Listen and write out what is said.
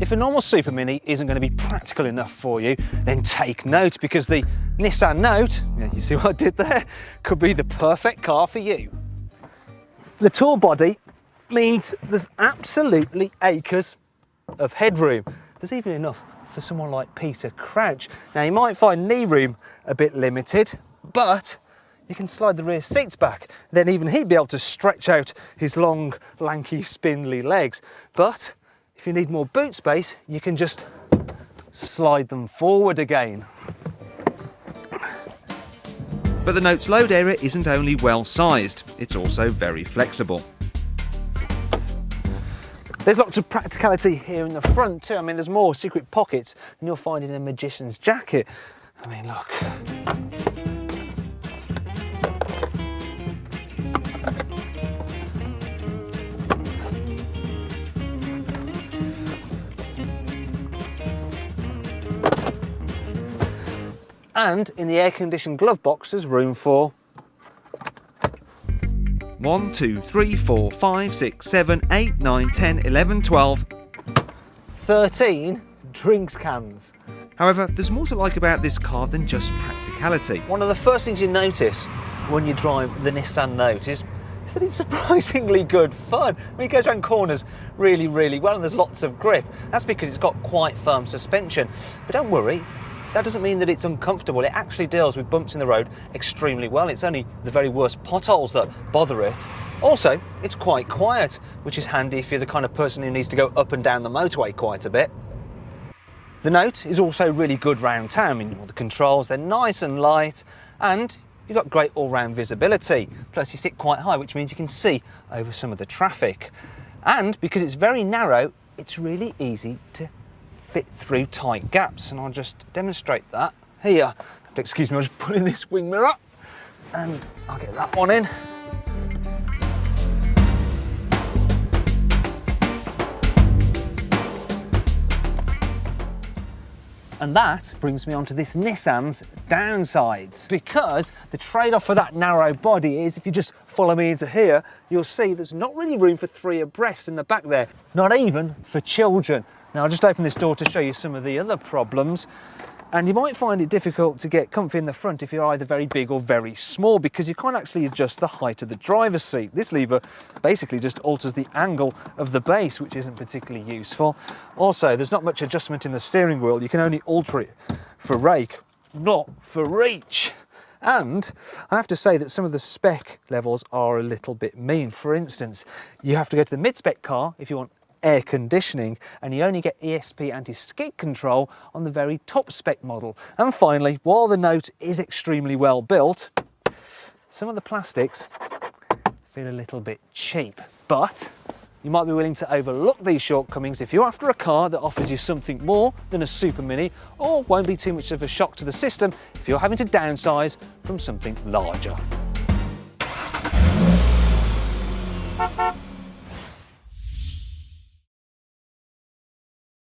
If a normal Super Mini isn't going to be practical enough for you, then take note, because the Nissan Note, you see what I did there, could be the perfect car for you. The tall body means there's absolutely acres of headroom. There's even enough for someone like Peter Crouch. Now, you might find knee room a bit limited, but you can slide the rear seats back. Then even he'd be able to stretch out his long, lanky, spindly legs. But if you need more boot space, you can just slide them forward again. But the Note's load area isn't only well sized, it's also very flexible. There's lots of practicality here in the front too. I mean, there's more secret pockets than you'll find in a magician's jacket. I mean, look. And in the air-conditioned glove box, there's room for 1, 2, 3, 4, 5, 6, 7, 8, 9, 10, 11, 12. 13 drinks cans. However, there's more to like about this car than just practicality. One of the first things you notice when you drive the Nissan Note is that it's surprisingly good fun. I mean, it goes around corners really, really well, and there's lots of grip. That's because it's got quite firm suspension. But don't worry, that doesn't mean that it's uncomfortable. It actually deals with bumps in the road extremely well. It's only the very worst potholes that bother it. Also, it's quite quiet, which is handy if you're the kind of person who needs to go up and down the motorway quite a bit. The Note is also really good round town. I mean, all the controls, they're nice and light, and you've got great all-round visibility. Plus, you sit quite high, which means you can see over some of the traffic. And because it's very narrow, it's really easy to fit through tight gaps, and I'll just demonstrate that here. You have to excuse me, I'll just put in this wing mirror and I'll get that one in. And that brings me on to this Nissan's downsides, because the trade-off for that narrow body is, if you just follow me into here, you'll see there's not really room for 3 abreast in the back there, not even for children. Now, I'll just open this door to show you some of the other problems. And you might find it difficult to get comfy in the front if you're either very big or very small, because you can't actually adjust the height of the driver's seat. This lever basically just alters the angle of the base, which isn't particularly useful. Also, there's not much adjustment in the steering wheel. You can only alter it for rake, not for reach. And I have to say that some of the spec levels are a little bit mean. For instance, you have to go to the mid-spec car if you want air conditioning, and you only get ESP anti-skid control on the very top spec model. And finally, while the Note is extremely well built, some of the plastics feel a little bit cheap. But you might be willing to overlook these shortcomings if you're after a car that offers you something more than a Super Mini, or won't be too much of a shock to the system if you're having to downsize from something larger.